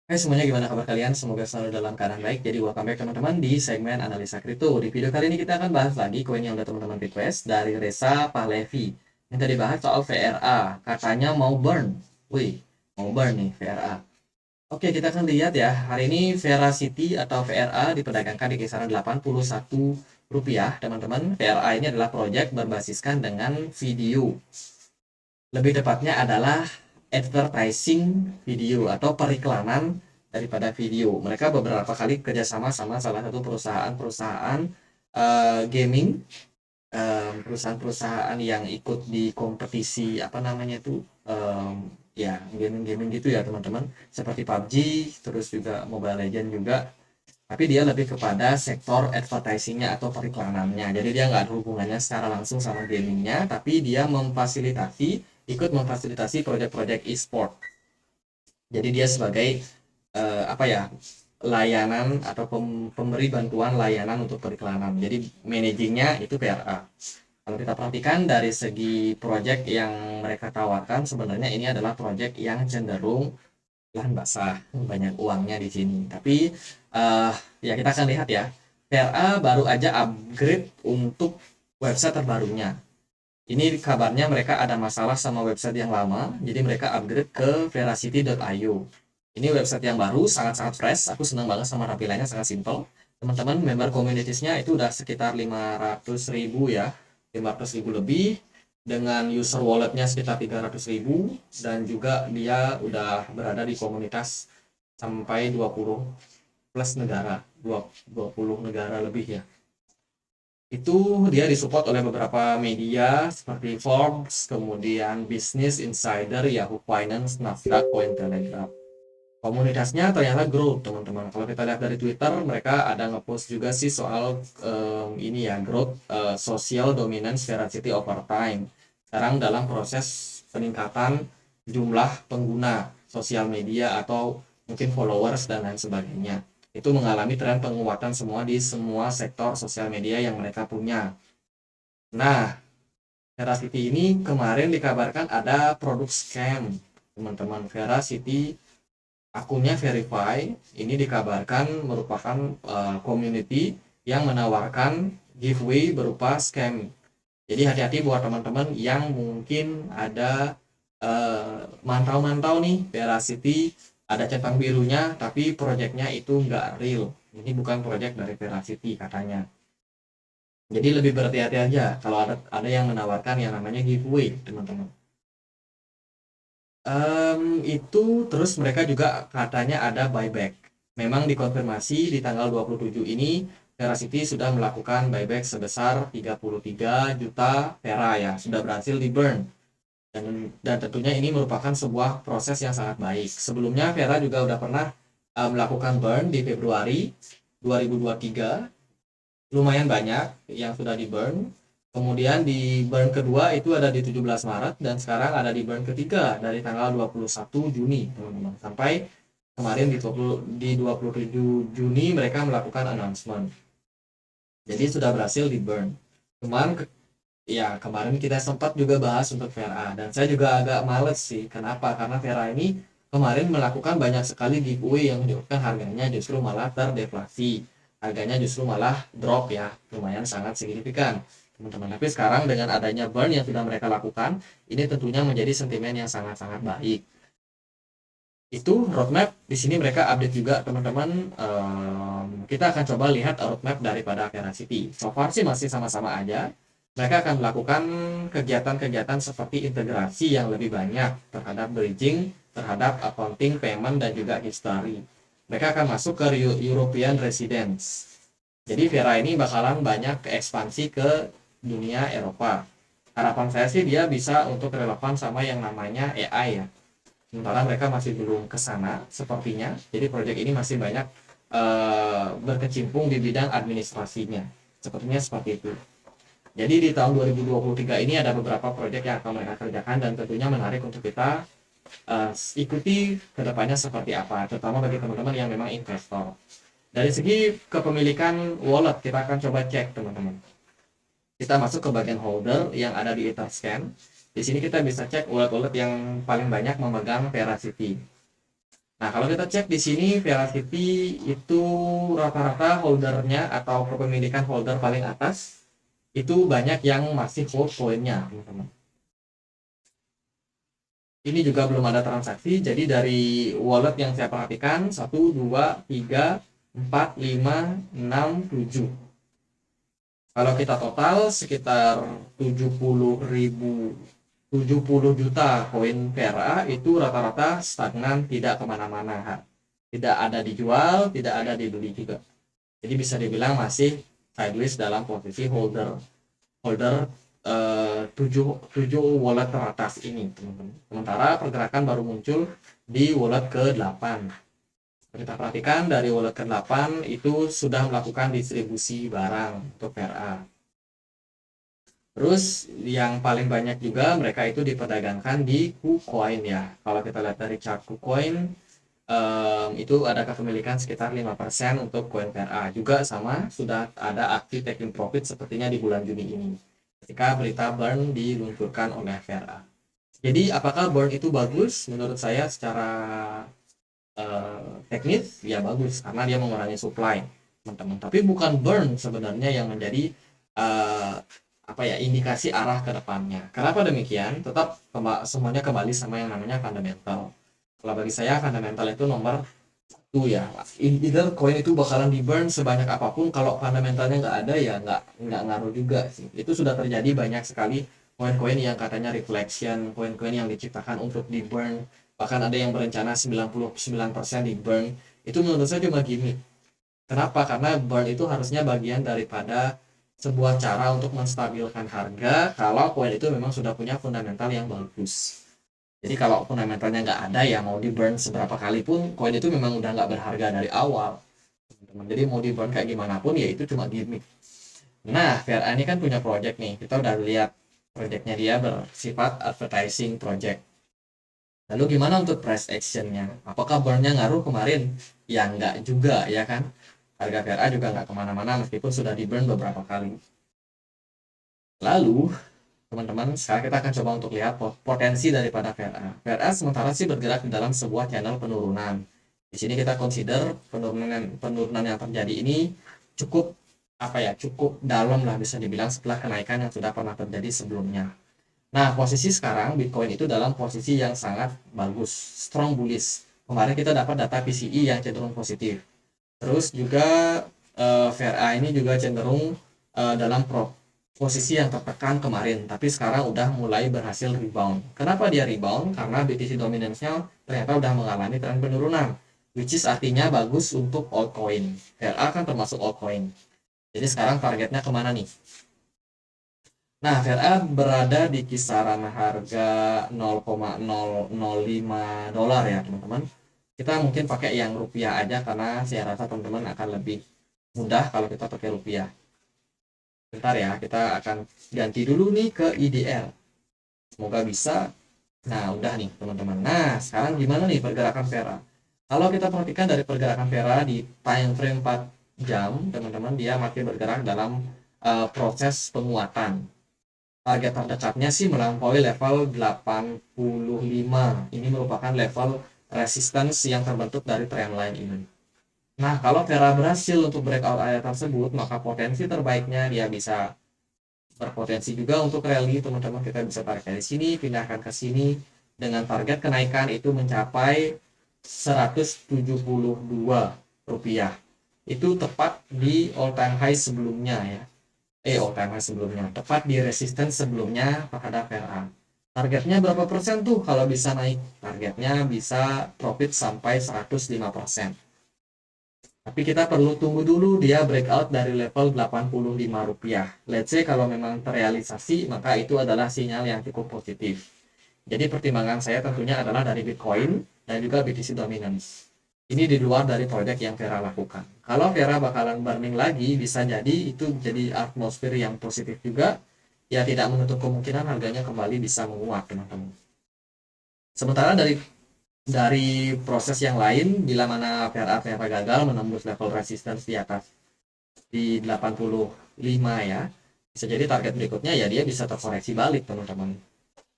Hai semuanya, gimana kabar kalian? Semoga selalu dalam keadaan baik. Jadi welcome back teman-teman di segmen analisa kripto. Di video kali ini kita akan bahas lagi koin yang udah teman-teman request dari Reza Pahlevi. Yang tadi bahas soal VRA, katanya mau burn. Wih, mau burn nih VRA. Oke, kita akan lihat ya. Hari ini Veracity atau VRA diperdagangkan di kisaran Rp81, teman-teman. VRA ini adalah proyek berbasiskan dengan video. Lebih tepatnya adalah advertising video atau periklanan daripada video. Mereka beberapa kali kerjasama sama salah satu perusahaan-perusahaan gaming, perusahaan-perusahaan yang ikut di kompetisi apa namanya itu, ya gaming-gaming gitu ya teman-teman, seperti PUBG, terus juga Mobile Legend juga. Tapi dia lebih kepada sektor advertisingnya atau periklanannya. Jadi dia nggak ada hubungannya secara langsung sama gamingnya, tapi dia ikut memfasilitasi proyek-proyek e-sport. Jadi dia sebagai apa ya, layanan atau pemberi bantuan layanan untuk periklanan. Jadi managingnya itu PRA. Kalau kita perhatikan dari segi proyek yang mereka tawarkan, sebenarnya ini adalah proyek yang cenderung lahan basah, banyak uangnya di sini. Tapi uh, ya kita akan lihat ya, PRA baru aja upgrade untuk website terbarunya. Ini kabarnya mereka ada masalah sama website yang lama, jadi mereka upgrade ke veracity.io. Ini website yang baru, sangat-sangat fresh. Aku senang banget sama tampilannya, sangat simple. Teman-teman, member communities-nya itu udah sekitar 500.000 ya, 500.000 lebih, dengan user walletnya sekitar 300.000, dan juga dia udah berada di komunitas sampai 20 plus negara, 20 negara lebih ya. Itu dia disupport oleh beberapa media seperti Forbes, kemudian Business Insider, Yahoo Finance, Nasdaq, Cointelegraph. Komunitasnya ternyata growth teman-teman. Kalau kita lihat dari Twitter, mereka ada ngepost juga sih soal ini ya, growth, social dominance Veracity over time. Sekarang dalam proses peningkatan jumlah pengguna sosial media atau mungkin followers dan lain sebagainya. Itu mengalami tren penguatan semua di semua sektor sosial media yang mereka punya. Nah, Veracity ini kemarin dikabarkan ada produk scam, teman-teman. Veracity akunnya verify, ini dikabarkan merupakan community yang menawarkan giveaway berupa scam. Jadi hati-hati buat teman-teman yang mungkin ada mantau-mantau nih Veracity, ada centang birunya tapi proyeknya itu nggak real. Ini bukan proyek dari Veracity katanya. Jadi lebih berhati-hati aja kalau ada yang menawarkan yang namanya giveaway, teman-teman. Itu terus mereka juga katanya ada buyback. Memang dikonfirmasi di tanggal 27 ini Veracity sudah melakukan buyback sebesar 33 juta Vera ya, sudah berhasil di burn. Dan tentunya ini merupakan sebuah proses yang sangat baik. Sebelumnya Vera juga udah pernah melakukan burn di Februari 2023, lumayan banyak yang sudah di burn. Kemudian di burn kedua itu ada di 17 Maret dan sekarang ada di burn ketiga dari tanggal 21 Juni, teman-teman. Sampai kemarin di 27 Juni mereka melakukan announcement. Jadi sudah berhasil di burn. Cuman ya kemarin kita sempat juga bahas untuk Vera dan saya juga agak males sih. Kenapa? Karena Vera ini kemarin melakukan banyak sekali giveaway yang menyebabkan harganya justru malah terdeflasi. Harganya justru malah drop ya, lumayan sangat signifikan teman-teman. Tapi sekarang dengan adanya burn yang sudah mereka lakukan, ini tentunya menjadi sentimen yang sangat-sangat baik. Itu roadmap di sini mereka update juga teman-teman. Kita akan coba lihat roadmap daripada Veracity. So far sih masih sama-sama aja. Mereka akan melakukan kegiatan-kegiatan seperti integrasi yang lebih banyak terhadap bridging, terhadap accounting, payment, dan juga history. Mereka akan masuk ke European Residence. Jadi Vera ini bakalan banyak ekspansi ke dunia Eropa. Harapan saya sih dia bisa untuk relevan sama yang namanya AI ya. Sementara mereka masih belum ke sana sepertinya. Jadi proyek ini masih banyak berkecimpung di bidang administrasinya. Sepertinya seperti itu. Jadi di tahun 2023 ini ada beberapa proyek yang akan mereka kerjakan dan tentunya menarik untuk kita ikuti kedepannya seperti apa, terutama bagi teman-teman yang memang investor. Dari segi kepemilikan wallet kita akan coba cek teman-teman. Kita masuk ke bagian holder yang ada di Etherscan. Di sini kita bisa cek wallet-wallet yang paling banyak memegang Veracity. Nah, kalau kita cek di sini Velocity itu rata-rata holdernya atau kepemilikan holder paling atas itu banyak yang masih hold koinnya, teman-teman. Ini juga belum ada transaksi, jadi dari wallet yang saya perhatikan 1, 2, 3, 4, 5, 6, 7. Kalau kita total sekitar 70 juta koin PRA itu rata-rata stagnan, tidak kemana-mana, tidak ada dijual, tidak ada dibeli juga. Jadi bisa dibilang masih sideways dalam posisi holder holder 7 wallet teratas ini, teman-teman. Sementara pergerakan baru muncul di wallet ke-8. Kita perhatikan dari wallet ke-8 itu sudah melakukan distribusi barang untuk PRA. Terus yang paling banyak juga mereka itu diperdagangkan di KuCoin ya. Kalau kita lihat dari chart KuCoin, itu ada kepemilikan sekitar 5% untuk koin PRA. Juga sama, sudah ada aksi taking profit sepertinya di bulan Juni ini, ketika berita burn diluncurkan oleh PRA. Jadi apakah burn itu bagus? Menurut saya secara teknis ya bagus, karena dia mengurangi supply, teman-teman. Tapi bukan burn sebenarnya yang menjadi indikasi arah ke depannya. Kenapa demikian? Tetap semuanya kembali sama yang namanya fundamental. Kalau bagi saya fundamental itu nomor satu ya. Either koin itu bakalan di burn sebanyak apapun, kalau fundamentalnya nggak ada ya nggak ngaruh juga sih. Itu sudah terjadi banyak sekali koin-koin yang katanya reflection, koin-koin yang diciptakan untuk di burn, bahkan ada yang berencana 99% di burn. Itu menurut saya cuma gimmick. Kenapa? Karena burn itu harusnya bagian daripada sebuah cara untuk menstabilkan harga kalau koin itu memang sudah punya fundamental yang bagus. Jadi kalau fundamentalnya nggak ada ya mau di burn seberapa kali pun koin itu memang udah nggak berharga dari awal, teman-teman. Jadi mau di burn kayak gimana pun ya itu cuma gimmick. Nah, VRA ini kan punya project nih, kita udah lihat projectnya, dia bersifat advertising project. Lalu gimana untuk price actionnya? Apakah burnnya ngaruh kemarin? Ya nggak juga ya kan. Harga VRA juga nggak kemana-mana meskipun sudah di burn beberapa kali. Lalu teman-teman, sekarang kita akan coba untuk lihat potensi daripada VRA. VRA sementara sih bergerak di dalam sebuah channel penurunan. Di sini kita consider penurunan yang terjadi ini cukup cukup dalam lah bisa dibilang setelah kenaikan yang sudah pernah terjadi sebelumnya. Nah, posisi sekarang Bitcoin itu dalam posisi yang sangat bagus, strong bullish. Kemarin kita dapat data PCE yang cenderung positif. Terus juga VRA ini juga cenderung dalam posisi yang tertekan kemarin, tapi sekarang udah mulai berhasil rebound. Kenapa dia rebound? Karena BTC dominance-nya ternyata udah mengalami tren penurunan, which is artinya bagus untuk altcoin. VRA kan termasuk altcoin. Jadi sekarang targetnya kemana nih? Nah, VRA berada di kisaran harga 0,005 dolar ya teman-teman. Kita mungkin pakai yang rupiah aja karena saya rasa teman-teman akan lebih mudah kalau kita pakai rupiah. Bentar ya, kita akan ganti dulu nih ke IDL. Semoga bisa. Nah, udah nih teman-teman. Nah, sekarang gimana nih pergerakan VRA? Kalau kita perhatikan dari pergerakan VRA di time frame 4 jam, teman-teman, dia masih bergerak dalam proses penguatan. Target terdekatnya sih melampaui level 85. Ini merupakan level resistance yang terbentuk dari trendline ini. Nah, kalau Vera berhasil untuk breakout area tersebut, maka potensi terbaiknya dia bisa berpotensi juga untuk rally, teman-teman. Kita bisa tarik dari sini, pindahkan ke sini dengan target kenaikan itu mencapai 172 rupiah. Itu tepat di all time high sebelumnya ya. Tepat di resistance sebelumnya terhadap VRA. Targetnya berapa persen tuh kalau bisa naik? Targetnya bisa profit sampai 105%. Tapi kita perlu tunggu dulu dia breakout dari level 85 rupiah. Let's say kalau memang terrealisasi, maka itu adalah sinyal yang cukup positif. Jadi pertimbangan saya tentunya adalah dari Bitcoin dan juga BTC dominance. Ini di luar dari proyek yang Vera lakukan. Kalau Vera bakalan burning lagi, bisa jadi itu jadi atmosfer yang positif juga. Ya tidak menutup kemungkinan harganya kembali bisa menguat, teman-teman. Sementara dari proses yang lain, bila mana Vera gagal menembus level resistance di atas di 85 ya, bisa jadi target berikutnya ya dia bisa terkoreksi balik, teman-teman.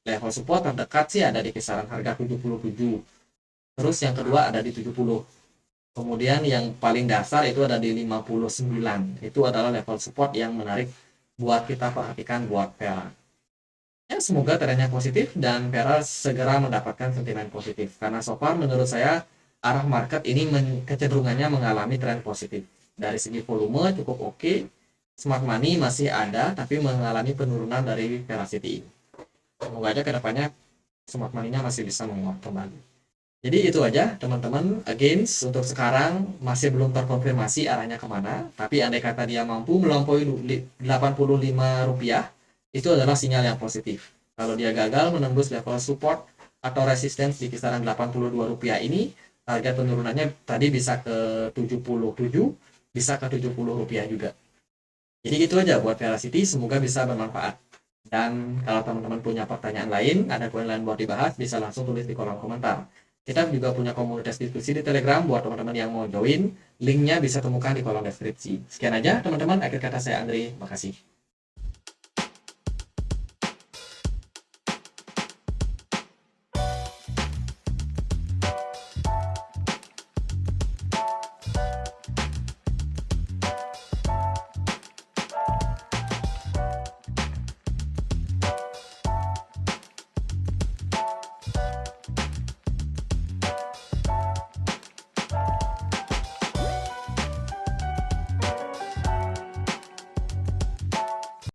Level support terdekat sih ada di kisaran harga 77. Terus yang kedua ada di 70. Kemudian yang paling dasar itu ada di 59. Itu adalah level support yang menarik buat kita perhatikan buat Vera. Ya, semoga trennya positif dan Vera segera mendapatkan sentimen positif. Karena so far menurut saya arah market ini kecenderungannya mengalami tren positif. Dari segi volume cukup oke, smart money masih ada tapi mengalami penurunan dari Veracity. Semoga aja kedepannya smart money-nya masih bisa menguat kembali. Jadi itu aja teman-teman. Again, untuk sekarang masih belum terkonfirmasi arahnya kemana. Tapi andai kata dia mampu melampaui 85 rupiah, itu adalah sinyal yang positif. Kalau dia gagal menembus level support atau resistance di kisaran 82 rupiah ini, target penurunannya tadi bisa ke 77, bisa ke 70 rupiah juga. Jadi gitu aja buat Veracity, semoga bisa bermanfaat. Dan kalau teman-teman punya pertanyaan lain, ada koin lain buat dibahas, bisa langsung tulis di kolom komentar. Kita juga punya komunitas diskusi di Telegram buat teman-teman yang mau join. Linknya bisa temukan di kolom deskripsi. Sekian aja teman-teman, akhir kata saya Andri, makasih.